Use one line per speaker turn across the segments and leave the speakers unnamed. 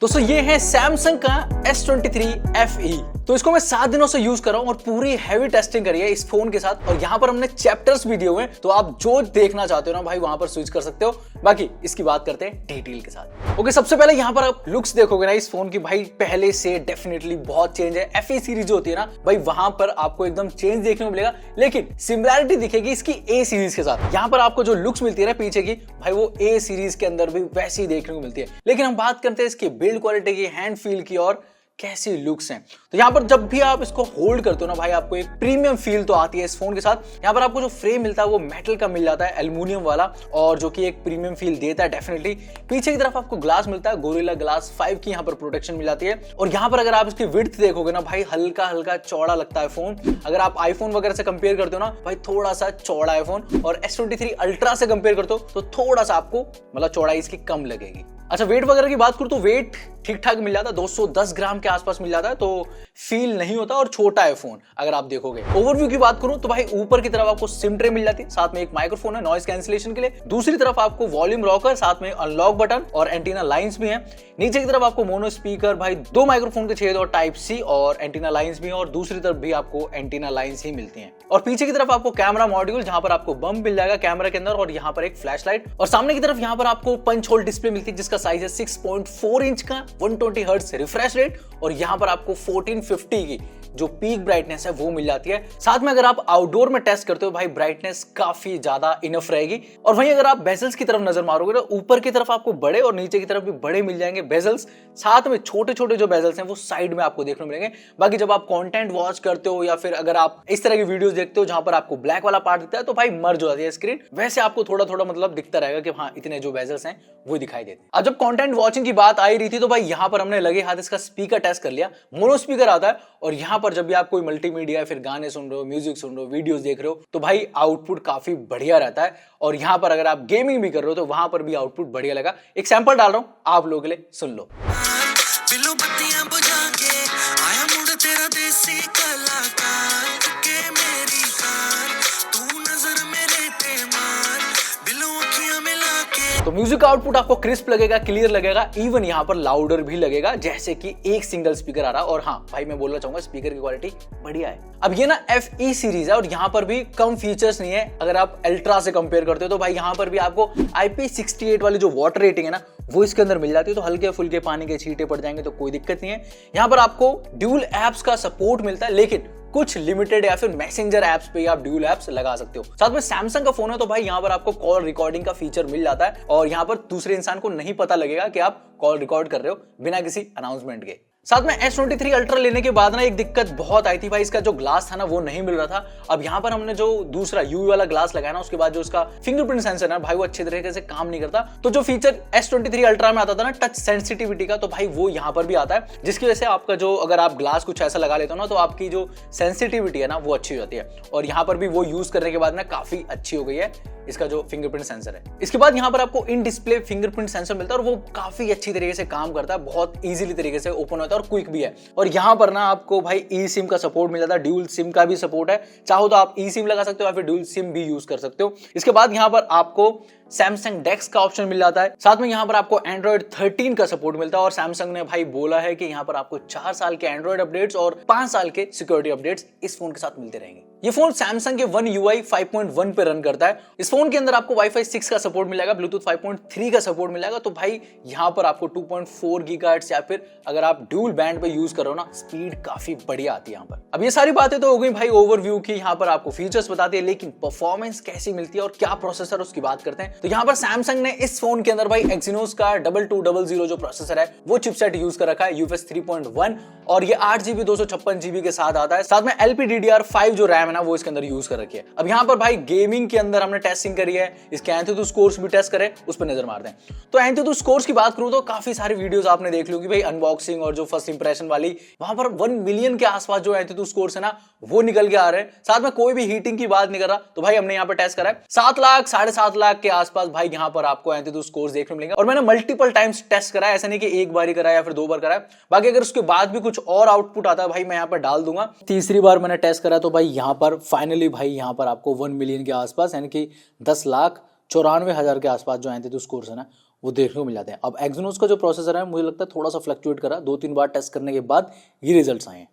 दोस्तों ये है सैमसंग का S23 FE। तो इसको मैं 7 दिनों से यूज कर रहा हूं और पूरी हैवी टेस्टिंग करी है इस फोन के साथ। और यहाँ पर हमने चैप्टर्स भी दिए हुए हैं, तो आप जो देखना चाहते हो ना भाई वहां पर स्विच कर सकते हो। बाकी इसकी बात करते हैं डिटेल के साथ। ओके, सबसे पहले यहाँ पर आप लुक्स देखोगे ना इस फोन की, भाई पहले से डेफिनेटली बहुत चेंज है। FE सीरीज जो होती है ना भाई, वहां पर आपको एकदम चेंज देखने को मिलेगा, लेकिन सिमिलैरिटी दिखेगी इसकी A सीरीज के साथ। यहाँ पर आपको जो लुक्स मिलती है ना पीछे की, भाई वो A सीरीज के अंदर भी वैसी ही देखने को मिलती है। लेकिन हम बात करते हैं इसकी बिल्ड क्वालिटी की, हैंड फील की और कैसी लुक्स हैं। तो यहाँ पर जब भी आप इसको होल्ड करते हो ना भाई, आपको एक प्रीमियम फील तो आती है इस फोन के साथ। यहाँ पर आपको जो फ्रेम मिलता है वो मेटल का मिल जाता है, एल्युमिनियम वाला, और जो कि एक प्रीमियम फील देता है डेफिनेटली। पीछे की तरफ आपको ग्लास मिलता है, गोरिल्ला ग्लास 5 की यहाँ पर प्रोटेक्शन मिल जाती है। और यहाँ पर अगर आप इसकी विड्थ देखोगे ना भाई, हल्का हल्का चौड़ा लगता है फोन। अगर आप आईफोन वगैरह से कंपेयर करते हो ना भाई, थोड़ा सा चौड़ा है फोन। और S23 अल्ट्रा से कंपेयर करते हो तो थोड़ा सा आपको मतलब चौड़ाई इसकी कम लगेगी। अच्छा, वेट वगैरह की बात करूं तो वेट ठीक ठाक मिल जाता है, 210 ग्राम के आसपास मिल जाता है, तो फील नहीं होता और छोटा है फोन अगर आप देखोगे। ओवरव्यू की बात करूं तो भाई ऊपर की तरफ आपको सिम ट्रे मिल जाती है, साथ में एक माइक्रोफोन है नॉइस कैंसिलेशन के लिए। दूसरी तरफ आपको वॉल्यूम रॉकर, साथ में अनलॉक बटन और एंटीना लाइंस भी हैं। नीचे की तरफ आपको मोनो स्पीकर, भाई 2 माइक्रोफोन के छेद और टाइप C और एंटीना लाइंस भी हैं, और दूसरी तरफ भी आपको एंटीना लाइंस ही मिलती हैं। और पीछे की तरफ आपको कैमरा मॉड्यूल, जहां पर आपको बम्प मिल जाएगा कैमरा के अंदर, और यहाँ पर एक फ्लैश लाइट। और सामने की तरफ यहाँ पर आपको पंच होल डिस्प्ले मिलती है, जिसका साइज है 6.4 इंच का, 120 हर्ट्ज रिफ्रेश रेट, और यहाँ पर आपको 1450 की जो पीक ब्राइटनेस है वो मिल जाती है। साथ में अगर आप आउटडोर में टेस्ट करते हो भाई, ब्राइटनेस काफी ज्यादा इनफ रहेगी। और वहीं अगर आप बेजल्स की तरफ नजर मारोगे तो ऊपर की तरफ आपको बड़े और नीचे की तरफ भी बड़े मिल जाएंगे बेजल्स। साथ में छोटे छोटे जो बेजल्स हैं वो साइड में आपको देखने को मिलेंगे। बाकी जब आप कंटेंट वॉच करते हो या फिर अगर आप इस तरह की वीडियोस देखते हो जहां पर आपको ब्लैक वाला पार्ट दिखता है, तो भाई मर्ज हो जाती है स्क्रीन। वैसे आपको थोड़ा थोड़ा मतलब दिखता रहेगा कि हाँ इतने जो बेजल्स हैं वो दिखाई देते हैं। अब जब कंटेंट वॉचिंग की बात आई रही थी तो भाई यहाँ पर हमने लगे हाथ इसका स्पीकर टेस्ट कर लिया। मोनो स्पीकर आता है, और यहाँ पर जब भी आप कोई मल्टीमीडिया या फिर गाने सुन रहे हो, म्यूजिक सुन रहे हो, वीडियोस देख रहे हो, तो भाई आउटपुट काफी बढ़िया रहता है। और यहाँ पर अगर आप गेमिंग भी कर रहे हो तो वहां पर भी आउटपुट बढ़िया लगा। एक सैंपल डाल रहा हूं आप लोगों के लिए, सुन लो। तो म्यूजिक आउटपुट आपको क्रिस्प लगेगा, क्लियर लगेगा, इवन यहाँ पर लाउडर भी लगेगा, जैसे कि एक सिंगल स्पीकर आ रहा। और हाँ भाई मैं बोलना चाहूंगा स्पीकर की क्वालिटी बढ़िया है। अब ये ना FE सीरीज है और यहाँ पर भी कम फीचर्स नहीं है। अगर आप अल्ट्रा से कंपेयर करते हो तो भाई यहाँ पर भी आपको IP68 वाली जो वाटर रेटिंग है ना वो इसके अंदर मिल जाती है। तो हल्के फुल्के पानी के छींटे पड़ जाएंगे तो कोई दिक्कत नहीं है। यहाँ पर आपको ड्यूल एप्स का सपोर्ट मिलता है, लेकिन कुछ लिमिटेड या फिर मैसेंजर एप्स पे आप ड्यूल एप्स लगा सकते हो। साथ में सैमसंग का फोन है तो भाई यहाँ पर आपको कॉल रिकॉर्डिंग का फीचर मिल जाता है, और यहाँ पर दूसरे इंसान को नहीं पता लगेगा कि आप कॉल रिकॉर्ड कर रहे हो बिना किसी अनाउंसमेंट के। साथ में S23 अल्ट्रा लेने के बाद ना एक दिक्कत बहुत आई थी भाई, इसका जो ग्लास था ना वो नहीं मिल रहा था। अब यहाँ पर हमने जो दूसरा UV वाला ग्लास लगाया ना, उसके बाद जो उसका फिंगरप्रिंट सेंसर है भाई वो अच्छे तरीके से काम नहीं करता। तो जो फीचर S23 अल्ट्रा में आता था ना टच सेंसिटिविटी का, तो भाई वो यहाँ पर भी आता है, जिसकी वजह से आपका जो अगर आप ग्लास कुछ ऐसा लगा लेते हो ना तो आपकी जो सेंसिटिविटी है ना वो अच्छी हो जाती है। और यहाँ पर भी वो यूज करने के बाद ना काफी अच्छी हो गई है इसका जो फिंगरप्रिंट सेंसर है। इसके बाद यहाँ पर आपको इन डिस्प्ले फिंगरप्रिंट सेंसर मिलता है, और वो काफी अच्छी तरीके से काम करता है, बहुत इजीली तरीके से ओपन होता है और क्विक भी है। और यहाँ पर ना आपको भाई ई सिम का सपोर्ट मिल जाता है, ड्यूल सिम का भी सपोर्ट है। चाहो तो आप ई सिम लगा सकते हो या फिर ड्यूल सिम भी यूज कर सकते हो। इसके बाद यहाँ पर आपको सैमसंग डेक्स का ऑप्शन मिल जाता है। साथ में यहाँ पर आपको एंड्रॉइड 13 का सपोर्ट मिलता है, और सैमसंग ने भाई बोला है कि यहाँ पर आपको 4 साल के एंड्रॉइड अपडेट्स और 5 साल के सिक्योरिटी अपडेट्स इस फोन के साथ मिलते रहेंगे। ये फोन सैमसंग के One UI 5.1 पे रन करता है। इस फोन के अंदर आपको Wi-Fi 6 का सपोर्ट मिलेगा, ब्लूटूथ 5.3 का सपोर्ट मिलेगा। तो भाई यहाँ पर आपको 2.4 गीगाहर्ट्ज या फिर अगर आप ड्यूल बैंड पे यूज करो ना, स्पीड काफी बढ़िया आती है यहाँ पर। अब ये सारी बातें तो हो गई भाई ओवरव्यू की, यहाँ पर आपको फीचर्स बताते हैं, लेकिन परफॉर्मेंस कैसी मिलती है और क्या प्रोसेसर उसकी बात करते हैं। तो यहाँ पर सैमसंग ने इस फोन के अंदर भाई Exynos का 2200 जो प्रोसेसर है वो चिपसेट यूज कर रखा है, UFS 3.1, और ये 8GB 256GB के साथ आता है। साथ में LPDDR5 जो रैम है ना वो इसके अंदर यूज कर रखी है। अब यहाँ पर भाई गेमिंग के अंदर हमने टेस्टिंग करी है, इसके एंथुतु स्कोर्स भी टेस्ट करे, उस पर नजर मारते हैं। तो एंथुतु स्कोर्स की बात करूं तो काफी सारी वीडियोस आपने देख ली होगी भाई, अनबॉक्सिंग और जो फर्स्ट इंप्रेशन वाली, वहां पर 1 मिलियन के आसपास जो एंथुतु स्कोर्स है ना वो निकल के आ रहे हैं। साथ में कोई भी हीटिंग की बात नहीं कर रहा, तो भाई हमने यहाँ पर टेस्ट करा है 7 लाख 7.5 लाख के आसपास भाई यहाँ पर आपको एंथुतु स्कोर्स देखने मिलेंगे। और मैंने मल्टीपल टाइम्स टेस्ट करा है, ऐसा नहीं कि एक बार ही करा या फिर 2 बार करा है। बाकी अगर उसके बाद भी कुछ और आउटपुट आता है भाई मैं यहाँ पर डाल दूंगा। तीसरी बार मैंने टेस्ट करा तो भाई यहाँ पर फाइनली भाई यहाँ पर आपको 1 मिलियन के आसपास यानी कि 10,94,000 के आसपास जो एंथुतु स्कोर्स है ना वो देखने को मिल जाते हैं। अब एक्सिनोस का जो प्रोसेसर है मुझे लगता है थोड़ा सा फ्लक्चुएट करा, 2-3 बार टेस्ट करने के बाद ये रिजल्ट्स आए हैं।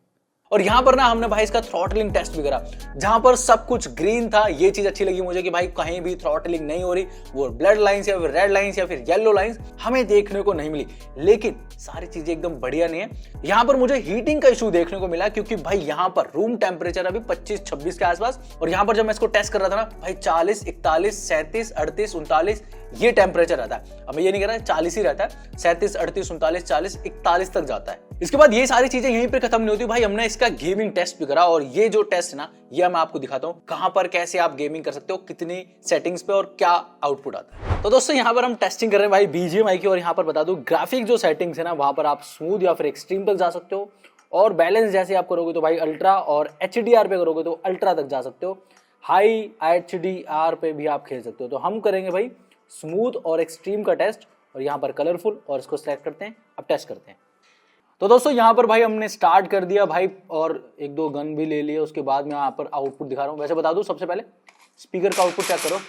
और यहाँ पर ना हमने भाई इसका थ्रॉटलिंग टेस्ट भी करा, जहां पर सब कुछ ग्रीन था। ये चीज अच्छी लगी मुझे कि भाई कहीं भी थ्रॉटलिंग नहीं हो रही, वो ब्लड लाइंस या फिर रेड लाइंस या फिर येलो लाइंस हमें देखने को नहीं मिली। लेकिन सारी चीजें एकदम बढ़िया नहीं है। यहाँ पर मुझे हीटिंग का इशू देखने को मिला, क्योंकि भाई यहाँ पर रूम टेम्परेचर अभी 25-26 के आसपास, और यहाँ पर जब मैं इसको टेस्ट कर रहा था ना भाई 40, 41, 37, 38, 39 ये टेम्परेचर रहता है। अब मैं ये नहीं कह रहा 40 ही रहता है, 37, 38, 39, 40, 41 तक जाता है। इसके बाद ये सारी चीजें यहीं पर खत्म नहीं होती भाई, हमने इसका गेमिंग टेस्ट भी करा। और ये जो टेस्ट है ना, ये मैं आपको दिखाता हूँ कहां पर कैसे आप गेमिंग कर सकते हो, कितनी सेटिंग्स पे और क्या आउटपुट आता है। तो दोस्तों यहाँ पर हम टेस्टिंग कर रहे हैं भाई BGMI की, और यहाँ पर बता दूं ग्राफिक जो सेटिंग्स है ना वहां पर आप स्मूथ या फिर एक्सट्रीम तक जा सकते हो, और बैलेंस जैसे आप करोगे तो भाई अल्ट्रा, और HDR पे करोगे तो अल्ट्रा तक जा सकते हो, हाई HDR पे भी आप खेल सकते हो। तो हम करेंगे भाई स्मूथ और एक्सट्रीम का टेस्ट, और यहाँ पर कलरफुल, और इसको सेलेक्ट करते हैं, अब टेस्ट करते हैं। तो दोस्तों यहाँ पर भाई हमने स्टार्ट कर दिया भाई, और 1-2 गन भी ले लिए। उसके बाद मैं यहाँ पर आउटपुट दिखा रहा हूँ। वैसे बता दूं सबसे पहले स्पीकर का आउटपुट चेक करो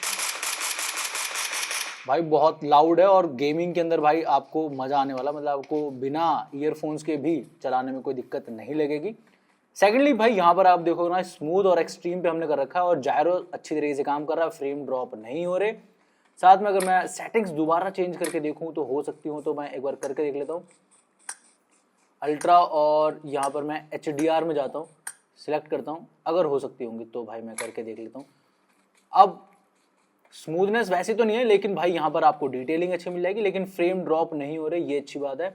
भाई, बहुत लाउड है, और गेमिंग के अंदर भाई आपको मजा आने वाला, मतलब आपको बिना ईयरफोन्स के भी चलाने में कोई दिक्कत नहीं लगेगी। सेकेंडली भाई यहाँ पर आप देखो ना, स्मूथ और एक्सट्रीम पे हमने कर रखा है, और जायरो अच्छी तरीके से काम कर रहा है, फ्रेम ड्रॉप नहीं हो रहे। साथ में अगर मैं सेटिंग्स दोबारा चेंज करके देखूँ तो हो सकती हूँ, तो मैं एक बार करके देख लेता हूँ अल्ट्रा, और यहाँ पर मैं HDR में जाता हूँ, सिलेक्ट करता हूँ, अगर हो सकती होंगी तो भाई मैं करके देख लेता हूँ। अब स्मूथनेस वैसे तो नहीं है, लेकिन भाई यहाँ पर आपको डिटेलिंग अच्छी मिल जाएगी, लेकिन फ्रेम ड्रॉप नहीं हो रही, ये अच्छी बात है।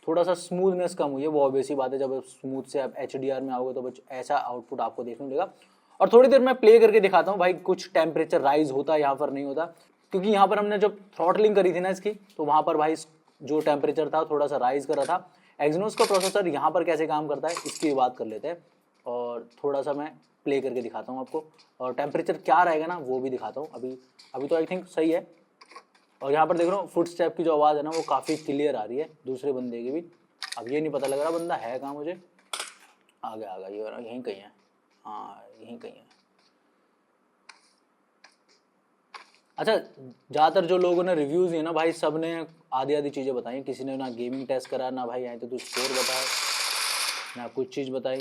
थोड़ा सा स्मूथनेस कम हुई है, वो ऑब्वियस ही बात है, जब स्मूथ से आप HDR में आओगे तो बस ऐसा आउटपुट आपको देखने मिलेगा। और थोड़ी देर मैं प्ले करके दिखाता हूँ भाई कुछ टेम्परेचर राइज होता है यहाँ पर, नहीं होता, क्योंकि यहाँ पर हमने जब थ्रॉटलिंग करी थी ना इसकी, तो वहाँ पर भाई जो टेम्परेचर था थोड़ा सा राइज कर रहा था। एक्सिनोस का प्रोसेसर यहाँ पर कैसे काम करता है इसकी बात कर लेते हैं, और थोड़ा सा मैं प्ले करके दिखाता हूँ आपको, और टेम्परेचर क्या रहेगा ना वो भी दिखाता हूँ। अभी तो आई थिंक सही है। और यहाँ पर देख रहा हूँ फुट स्टेप की जो आवाज़ है ना वो काफ़ी क्लियर आ रही है, दूसरे बंदे की भी। अब ये नहीं पता लग रहा बंदा है कहाँ, मुझे आ गया ये यहीं कहीं है, हाँ यहीं कहीं है। अच्छा, ज़्यादातर जो लोगों ने रिव्यूज़ दिए ना भाई, सब ने आधी चीज़ें बताई, किसी ने ना गेमिंग टेस्ट करा, ना भाई आए तो स्कोर बताया, ना कुछ चीज़ बताई।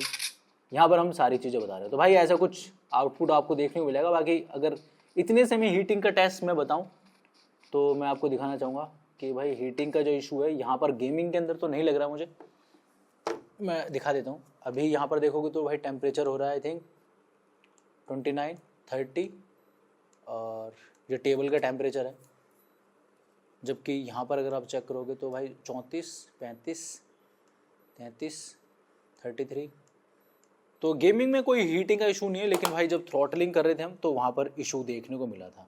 यहाँ पर हम सारी चीज़ें बता रहे हैं, तो भाई ऐसा कुछ आउटपुट आपको देखने को मिलेगा। बाकी अगर इतने से मैं हीटिंग का टेस्ट मैं बताऊँ तो मैं आपको दिखाना चाहूँगा कि भाई हीटिंग का जो इशू है यहाँ पर गेमिंग के अंदर तो नहीं लग रहा मुझे, मैं दिखा देता हूँ। अभी यहाँ पर देखोगे तो भाई टेम्परेचर हो रहा है आई थिंक 29, 30, और ये टेबल का टेम्परेचर है। जबकि यहाँ पर अगर आप चेक करोगे तो भाई 34, 35, 33, 33। तो गेमिंग में कोई हीटिंग का इशू नहीं है, लेकिन भाई जब थ्रॉटलिंग कर रहे थे हम तो वहाँ पर इशू देखने को मिला था।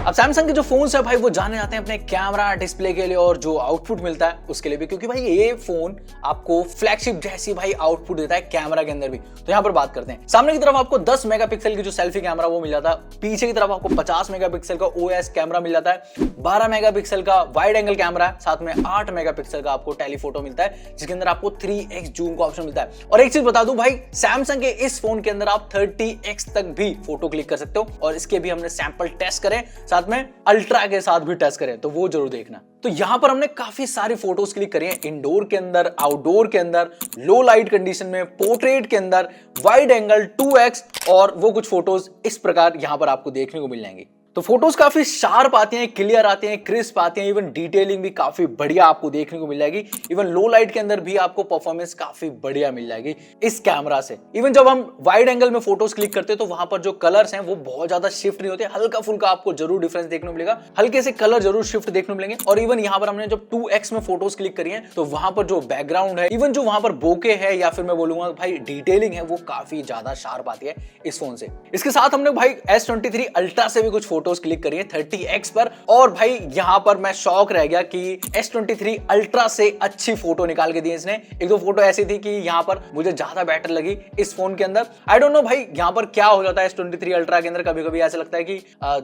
अब सैमसंग के जो फोन्स है भाई वो जाने जाते हैं अपने कैमरा डिस्प्ले के लिए और जो आउटपुट मिलता है उसके लिए भी, क्योंकि भाई ये फोन आपको फ्लैगशिप जैसी भाई आउटपुट देता है कैमरा के अंदर भी। तो यहाँ पर बात करते हैं, सामने की तरफ आपको 10 मेगापिक्सल की जो सेल्फी कैमरा वो मिल जाता है, पीछे की तरफ आपको 50 मेगापिक्सल का OIS कैमरा मिल जाता है, 12 मेगापिक्सल का वाइड एंगल कैमरा है, साथ में 8 मेगापिक्सल का आपको टेलीफोटो मिलता है जिसके अंदर आपको 3x जूम का ऑप्शन मिलता है। और एक चीज बता दूं भाई, सैमसंग के इस फोन के अंदर आप 30x तक भी फोटो क्लिक कर सकते हो, और इसके भी हमने सैंपल टेस्ट करें, साथ में अल्ट्रा के साथ भी टेस्ट करें, तो वो जरूर देखना। तो यहां पर हमने काफी सारी फोटोज क्लिक करी हैं, इंडोर के अंदर, आउटडोर के अंदर, लो लाइट कंडीशन में, पोर्ट्रेट के अंदर, वाइड एंगल 2x, और वो कुछ फोटोज इस प्रकार यहां पर आपको देखने को मिल जाएंगी। तो फोटोज काफी शार्प आती हैं, क्लियर आती हैं, क्रिस्प आती हैं, इवन डिटेलिंग भी काफी बढ़िया आपको देखने को मिल जाएगी। इवन लो लाइट के अंदर भी आपको परफॉर्मेंस काफी बढ़िया मिल जाएगी इस कैमरा से। इवन जब हम वाइड एंगल में फोटोज क्लिक करते हैं तो वहां पर जो कलर्स हैं वो बहुत ज्यादा शिफ्ट नहीं होते, हल्का फुल्का आपको जरूर डिफरेंस देखने को मिलेगा, हल्के से कलर जरूर शिफ्ट देखने को मिलेंगे। और इवन यहाँ पर हमने जब 2x में फोटोज क्लिक करी है तो वहां पर जो बैकग्राउंड है, इवन जो वहां पर बोके है या फिर मैं बोलूंगा भाई डिटेलिंग है, वो काफी ज्यादा शार्प आती है इस फोन से। इसके साथ हमने भाई S23 अल्ट्रा से भी कुछ फोटोज क्लिक करी है 30x पर, और भाई यहां पर मैं शॉक रह गया कि S23 अल्ट्रा से अच्छी फोटो निकाल के दी इसने। एक दो फोटो ऐसी थी कि यहां पर मुझे ज्यादा बेटर लगी इस फोन के अंदर। आई डोंट नो भाई यहां पर क्या हो जाता है S23 अल्ट्रा के अंदर, कभी कभी ऐसा लगता है कि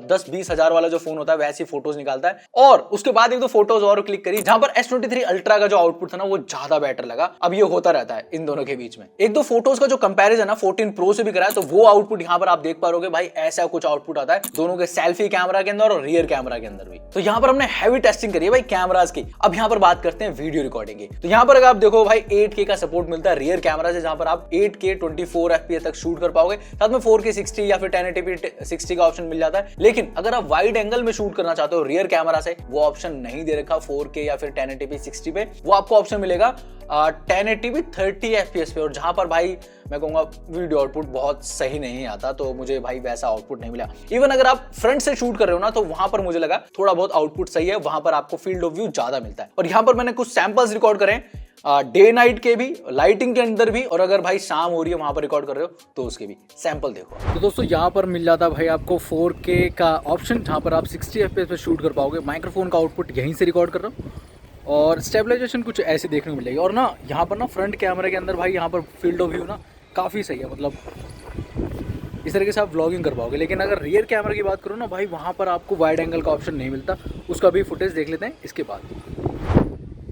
10-20 हजार वाला जो फोन होता है वैसी फोटोज निकालता है। और उसके बाद एक दो फोटोज और क्लिक करी जहां पर S23 अल्ट्रा का जो आउटपुट था ना वो ज्यादा बेटर लगा। अब ये होता रहता है इन दोनों के बीच में। एक दो फोटोज का जो कंपैरिजन है 14 Pro से भी करा है, तो वो आउटपुट यहां पर आप देख पा रहे हो भाई, ऐसा कुछ आउटपुट आता है। दोनों के सेल्फी कैमरा के अंदर और रियर कैमरा के अंदर भी। तो यहाँ पर हमने हैवी टेस्टिंग करी है भाई कैमरास की। अब यहाँ पर बात करते हैं वीडियो रिकॉर्डिंग की। तो यहाँ पर अगर आप देखो भाई 8K का सपोर्ट मिलता है रियर कैमरा से, जहां पर आप 8K 24 FPS तक शूट कर पाओगे। साथ में 4K 60 या फिर 1080p 60 का ऑप्शन मिल जाता है। लेकिन अगर आप वाइड एंगल में शूट करना चाहते हो रियर कैमरा से, वो ऑप्शन नहीं दे रखा 4K या फिर 1080p 60 पे। वो आपको ऑप्शन मिलेगा 1080p 30 FPS पे, और जहां पर भाई मैं कहूंगा वीडियो आउटपुट बहुत सही नहीं आता, तो मुझे भाई वैसा आउटपुट नहीं मिला। इवन अगर आप फ्रंट से शूट कर रहे हो ना, तो वहां पर मुझे लगा थोड़ा बहुत आउटपुट सही है, वहां पर आपको फील्ड ऑफ व्यू ज्यादा मिलता है। और यहां पर मैंने कुछ सैंपल्स रिकॉर्ड करे डे नाइट के भी, लाइटिंग के अंदर भी, और अगर भाई शाम हो रही है वहां पर रिकॉर्ड कर रहे हो तो उसके भी सैंपल देखो। तो दोस्तों यहाँ पर मिल जाता है भाई आपको 4K का ऑप्शन, जहां पर आप 60 FPS पे शूट कर पाओगे। माइक्रोफोन का आउटपुट यहीं से रिकॉर्ड कर रहा हूँ, और स्टेबलाइजेशन कुछ ऐसे देखने को मिलेगी। और ना यहाँ पर ना फ्रंट कैमरे के अंदर भाई यहाँ पर फील्ड ऑफ व्यू ना काफ़ी सही है, मतलब इस तरीके से आप व्लॉगिंग कर पाओगे। लेकिन अगर रियर कैमरा की बात करो ना भाई, वहाँ पर आपको वाइड एंगल का ऑप्शन नहीं मिलता। उसका भी फुटेज देख लेते हैं इसके बाद।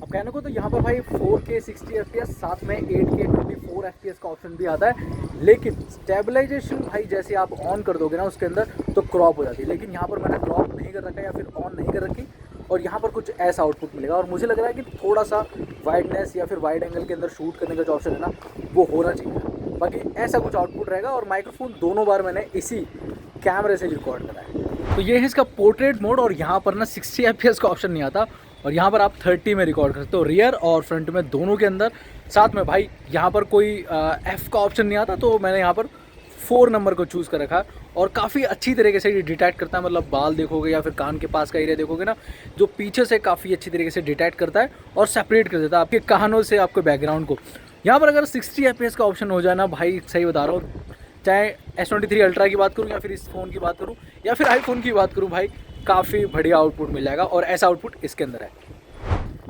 अब कहने को तो यहाँ पर भाई 4K 60 FPS साथ में 8K 24 FPS का ऑप्शन भी आता है। लेकिन स्टेबलाइजेशन भाई जैसे आप ऑन कर दोगे ना उसके अंदर, तो क्रॉप हो जाती है। लेकिन यहाँ पर मैंने क्रॉप नहीं कर रखा या फिर ऑन नहीं कर रखी, और यहाँ पर कुछ ऐसा आउटपुट मिलेगा। और मुझे लग रहा है कि थोड़ा सा वाइडनेस या फिर वाइड एंगल के अंदर शूट करने का जो ऑप्शन है ना, वो होना चाहिए। बाकी ऐसा कुछ आउटपुट रहेगा। और माइक्रोफोन दोनों बार मैंने इसी कैमरे से रिकॉर्ड करा है। तो ये है इसका पोर्ट्रेट मोड, और यहाँ पर ना 60 FPS का ऑप्शन नहीं आता, और यहाँ पर आप 30 में रिकॉर्ड कर सकते हो, रियर और फ्रंट में दोनों के अंदर। साथ में भाई यहाँ पर कोई F का ऑप्शन नहीं आता, तो मैंने यहाँ पर 4 नंबर को चूज़ कर रखा है, और काफ़ी अच्छी तरीके से ये डिटेक्ट करता है। मतलब बाल देखोगे या फिर कान के पास का एरिया देखोगे ना, जो पीछे से काफ़ी अच्छी तरीके से डिटेक्ट करता है और सेपरेट कर देता है आपके कानों से आपके बैकग्राउंड को। यहाँ पर अगर 60 FPS का ऑप्शन हो जाए ना भाई, सही बता रहा हूँ, चाहे S23 अल्ट्रा की बात करूँ या फिर इस फ़ोन की बात करूँ या फिर आईफोन की बात करूँ, भाई काफ़ी बढ़िया आउटपुट मिल जाएगा। और ऐसा आउटपुट इसके अंदर है।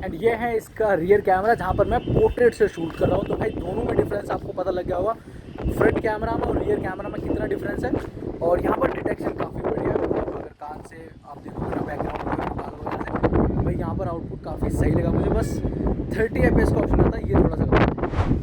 एंड ये है इसका रियर कैमरा, जहाँ पर मैं पोर्ट्रेट से शूट कर रहा हूँ। तो भाई दोनों में डिफरेंस आपको पता लग गया होगा, फ्रंट कैमरा में और रियर कैमरा में कितना डिफरेंस है। और यहाँ पर डिटेक्शन काफ़ी बढ़िया है। मतलब अगर कान से आप देखोगे ना बैकग्राउंड में बाल वगैरह से, भाई यहाँ पर आउटपुट काफ़ी सही लगा मुझे। बस 30 FPS का ऑप्शन आता है, ये थोड़ा सा कम।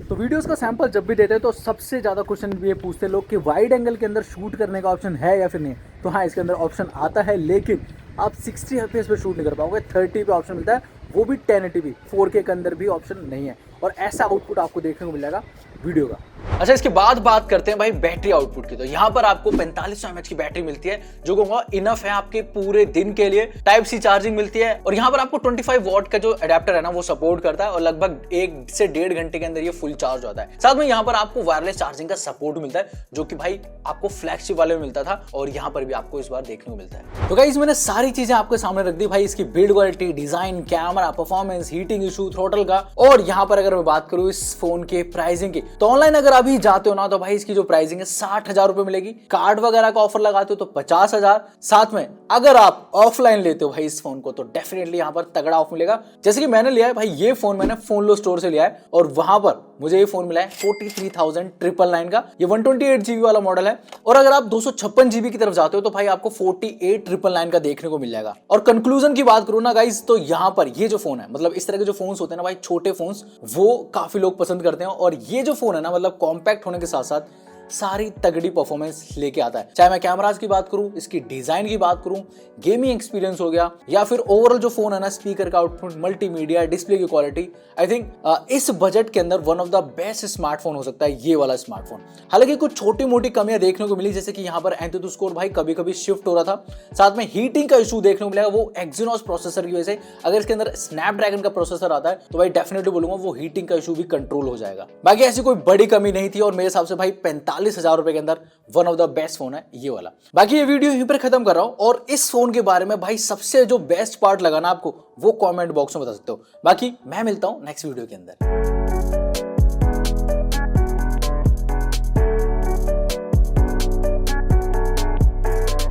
तो वीडियोस का सैंपल जब भी देते हैं तो सबसे ज़्यादा क्वेश्चन ये पूछते हैं लोग कि वाइड एंगल के अंदर शूट करने का ऑप्शन है या फिर नहीं। तो हाँ, इसके अंदर ऑप्शन आता है, लेकिन आप 60 FPS पे शूट नहीं कर पाओगे। 30 पे ऑप्शन मिलता है, वो भी 1080p 4K के अंदर भी ऑप्शन नहीं है। और ऐसा आउटपुट आपको देखने को मिलेगा वीडियो का। अच्छा, इसके बाद बात करते हैं भाई बैटरी आउटपुट की। तो यहाँ पर आपको 4500 mAh की बैटरी मिलती है, जो कहूंगा इनफ है आपके पूरे दिन के लिए। टाइप सी चार्जिंग मिलती है, और यहाँ पर आपको 25 वॉट का जो अडेप्टर है ना, वो सपोर्ट करता है, और लगभग 1 से 1.5 घंटे के अंदर ये फुल चार्ज होता है। साथ में यहाँ पर आपको वायरलेस चार्जिंग का सपोर्ट मिलता है, जो कि भाई आपको फ्लैगशिप वाले में मिलता था, और यहाँ पर भी आपको इस बार देखने को मिलता है। तो गाइस, मैंने सारी चीजें आपके सामने रख दी भाई, इसकी build quality, design, camera, performance, heating issue, throttle का। और यहाँ पर अगर मैं बात करूँ इस फोन के प्राइसिंग की, तो ऑनलाइन अगर अभी जाते हो ना, तो भाई इसकी जो प्राइसिंग है 60,000 रुपए मिलेगी। कार्ड वगैरह का ऑफर लगाते हो तो 50,000। साथ में अगर आप ऑफलाइन लेते हो भाई इस फोन को, तो डेफिनेटली यहाँ पर तगड़ा ऑफ मिलेगा। जैसे कि मैंने लिया है भाई, ये फोन मैंने फोनलो स्टोर से लिया है, और वहां पर मुझे ये फोन मिला है 43,999 का। ये 128GB वाला मॉडल है। और अगर आप 256GB की तरफ जाते हो तो भाई आपको 48,999 का देखने को मिल जाएगा। और कंक्लूजन की बात करूं ना गाइस, तो यहाँ पर ये जो फोन है, मतलब इस तरह के जो फोन्स होते हैं ना भाई, छोटे फोन्स, वो काफी लोग पसंद करते हैं। और ये जो फोन है ना, मतलब कॉम्पैक्ट होने के साथ साथ सारी तगड़ी परफॉर्मेंस लेके आता है। चाहे मैं कैमरास की बात करूं, इसकी डिजाइन की बात करूं, गेमिंग एक्सपीरियंस हो गया, या फिर ओवरऑल जो फोन है ना, स्पीकर का आउटपुट, मल्टीमीडिया, डिस्प्ले की क्वालिटी, आई थिंक इस बजट के अंदर one of the best smartphone हो सकता है ये वाला स्मार्टफोन। हालांकि कुछ छोटी मोटी कमियां देखने को मिली, जैसे कि यहाँ पर एंथुतु स्कोर भाई कभी कभी शिफ्ट हो रहा था। साथ में हीटिंग का इशू देखने को मिलेगा, वो एक्सिनोस प्रोसेसर की वजह से। अगर इसके अंदर स्नैपड्रैगन का प्रोसेसर आता है तो भाई डेफिनेटली बोलूंगा वो हीटिंग का इशू भी कंट्रोल हो जाएगा। बाकी ऐसी कोई बड़ी कमी नहीं थी, और मेरे हिसाब से भाई 45,000 रुपए के अंदर one of the best phone है ये वाला। बाकी ये वीडियो यहीं पर खत्म कर रहा हूं, और इस फोन के बारे में भाई सबसे जो बेस्ट पार्ट लगा ना आपको, वो कमेंट बॉक्स में बता सकते हो। बाकी मैं मिलता हूं नेक्स्ट वीडियो के अंदर।